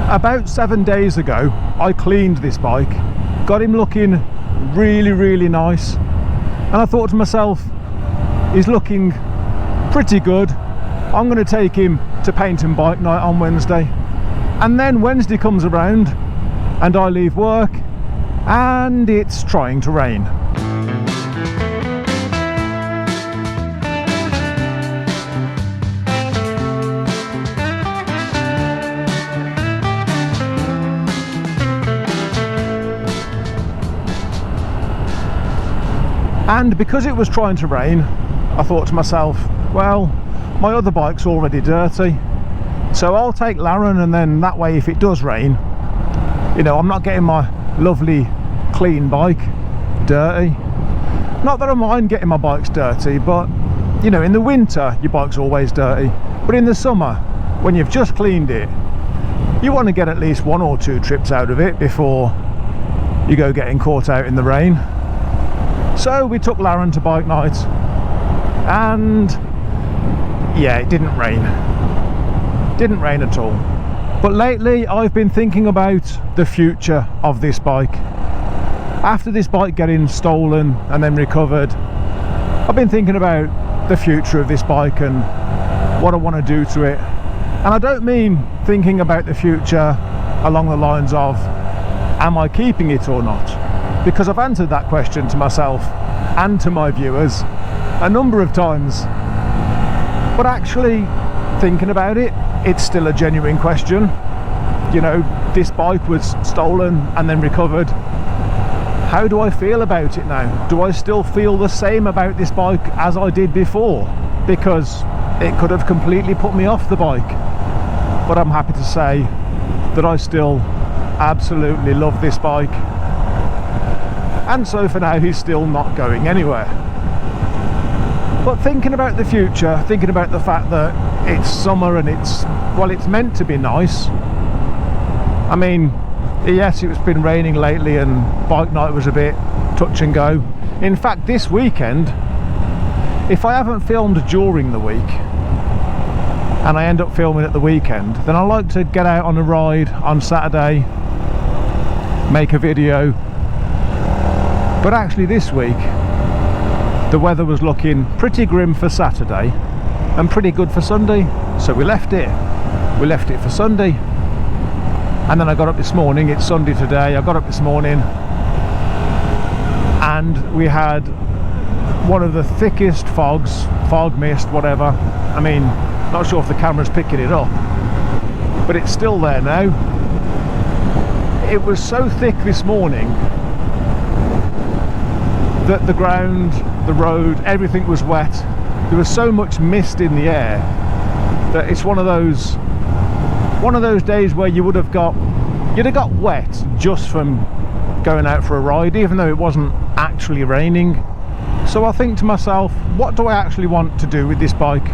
About 7 days ago, I cleaned this bike, got him looking really nice, and I thought to myself, he's looking pretty good. I'm going to take him to paint and bike night on Wednesday. And then Wednesday comes around and I leave work and it's trying to rain. And because it was trying to rain, I thought to myself, well, my other bike's already dirty, so I'll take Larron, and then that way if it does rain, you know, I'm not getting my lovely clean bike dirty. Not that I mind getting my bikes dirty, but you know, in the winter your bike's always dirty, but in the summer when you've just cleaned it, you want to get at least 1 or 2 trips out of it before you go getting caught out in the rain. So we took Larron to bike night, and yeah, it didn't rain at all. But lately I've been thinking about the future of this bike. After this bike getting stolen and then recovered, I've been thinking about the future of this bike and what I want to do to it. And I don't mean thinking about the future along the lines of, am I keeping it or not? Because I've answered that question to myself and to my viewers a number of times. But actually thinking about it, it's still a genuine question. You know, this bike was stolen and then recovered. How do I feel about it now? Do I still feel the same about this bike as I did before? Because it could have completely put me off the bike. But I'm happy to say that I still absolutely love this bike. And so for now he's still not going anywhere. But thinking about the future, thinking about the fact that it's summer and it's meant to be nice. I mean, yes, it's been raining lately and bike night was a bit touch and go. In fact, this weekend, if I haven't filmed during the week and I end up filming at the weekend, then I like to get out on a ride on Saturday, make a video. But actually this week the weather was looking pretty grim for Saturday and pretty good for Sunday, so we left it for Sunday. And then I got up this morning, it's Sunday today, I got up this morning and we had one of the thickest fog mist, whatever. I mean, not sure if the camera's picking it up, but it's still there now. It was so thick this morning that the ground, the road, everything was wet. There was so much mist in the air that it's one of those days where you'd have got wet just from going out for a ride, even though it wasn't actually raining. So I think to myself, what do I actually want to do with this bike?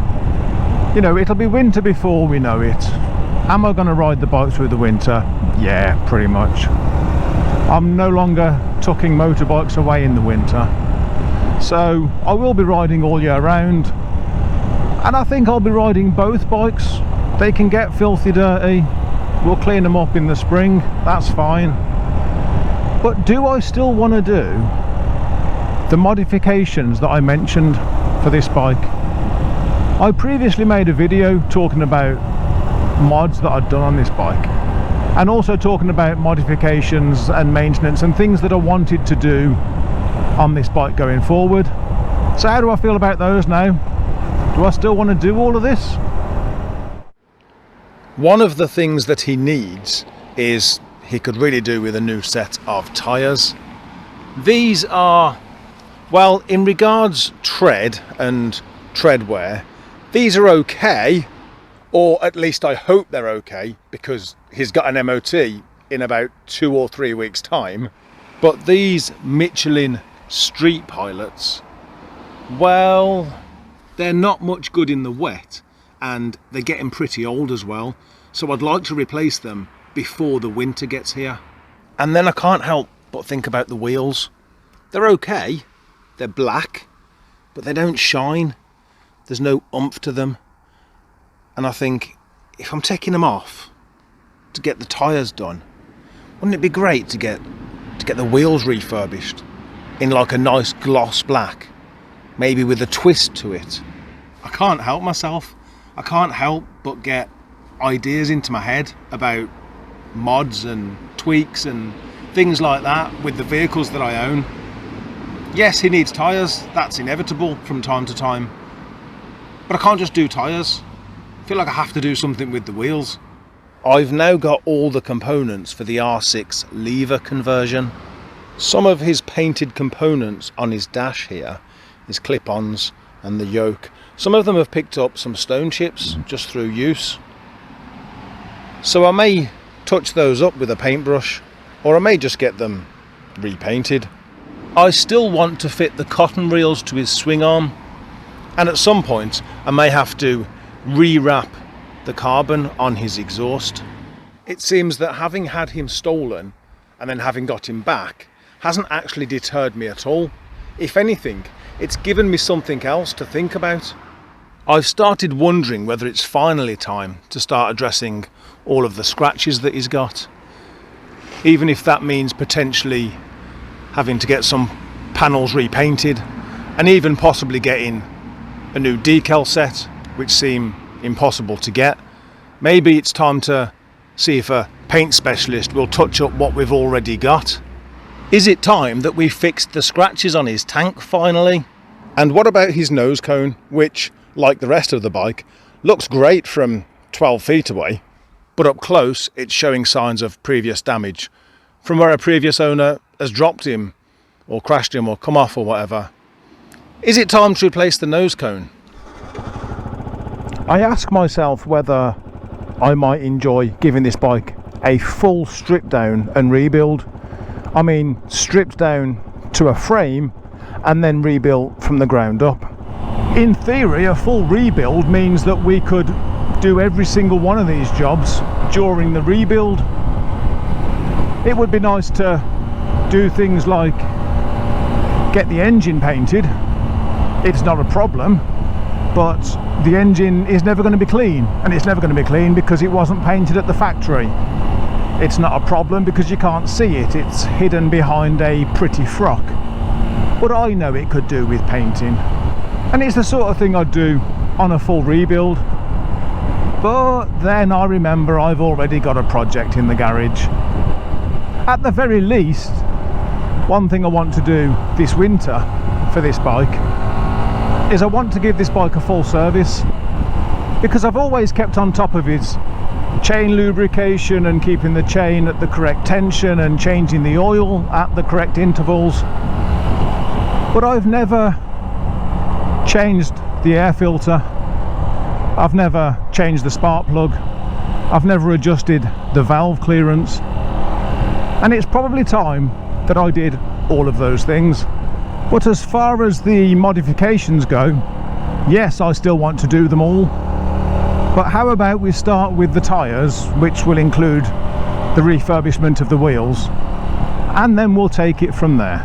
You know, it'll be winter before we know it. Am I going to ride the bike through the winter? Yeah, pretty much. I'm no longer tucking motorbikes away in the winter, so I will be riding all year round, and I think I'll be riding both bikes. They can get filthy dirty, we'll clean them up in the spring, that's fine. But do I still want to do the modifications that I mentioned for this bike? I previously made a video talking about mods that I'd done on this bike, and also talking about modifications and maintenance and things that I wanted to do on this bike going forward. So how do I feel about those now? Do I still want to do all of this? One of the things that he needs is he could really do with a new set of tyres. These are, well, in regards tread and tread wear, these are okay, or at least I hope they're okay, because he's got an MOT in about 2 or 3 weeks time. But these Michelin Street Pilots, well, they're not much good in the wet, and they're getting pretty old as well, so I'd like to replace them before the winter gets here. And then I can't help but think about the wheels. They're okay, they're black, but they don't shine, there's no oomph to them. And I think, if I'm taking them off, to get the tyres done. Wouldn't it be great to get the wheels refurbished in like a nice gloss black, maybe with a twist to it? I can't help myself. I can't help but get ideas into my head about mods and tweaks and things like that with the vehicles that I own. Yes, he needs tyres, that's inevitable from time to time, but I can't just do tyres. I feel like I have to do something with the wheels. I've now got all the components for the R6 lever conversion. Some of his painted components on his dash here, his clip-ons and the yoke, some of them have picked up some stone chips just through use. So I may touch those up with a paintbrush, or I may just get them repainted. I still want to fit the cotton reels to his swing arm, and at some point I may have to rewrap the carbon on his exhaust. It seems that having had him stolen and then having got him back hasn't actually deterred me at all. If anything, it's given me something else to think about. I've started wondering whether it's finally time to start addressing all of the scratches that he's got, even if that means potentially having to get some panels repainted and even possibly getting a new decal set, which seem impossible to get. Maybe it's time to see if a paint specialist will touch up what we've already got. Is it time that we fixed the scratches on his tank finally? And what about his nose cone, which, like the rest of the bike, looks great from 12 feet away, but up close it's showing signs of previous damage from where a previous owner has dropped him or crashed him or come off or whatever. Is it time to replace the nose cone? I ask myself whether I might enjoy giving this bike a full strip down and rebuild. I mean, stripped down to a frame and then rebuilt from the ground up. In theory, a full rebuild means that we could do every single one of these jobs during the rebuild. It would be nice to do things like get the engine painted. It's not a problem, but the engine is never going to be clean, and it's never going to be clean because it wasn't painted at the factory. It's not a problem because you can't see it, it's hidden behind a pretty frock. But I know it could do with painting, and it's the sort of thing I'd do on a full rebuild. But then I remember I've already got a project in the garage. At the very least, one thing I want to do this winter for this bike is I want to give this bike a full service, because I've always kept on top of its chain lubrication and keeping the chain at the correct tension and changing the oil at the correct intervals, but I've never changed the air filter, I've never changed the spark plug, I've never adjusted the valve clearance, and it's probably time that I did all of those things. But as far as the modifications go, yes, I still want to do them all. But how about we start with the tyres, which will include the refurbishment of the wheels, and then we'll take it from there.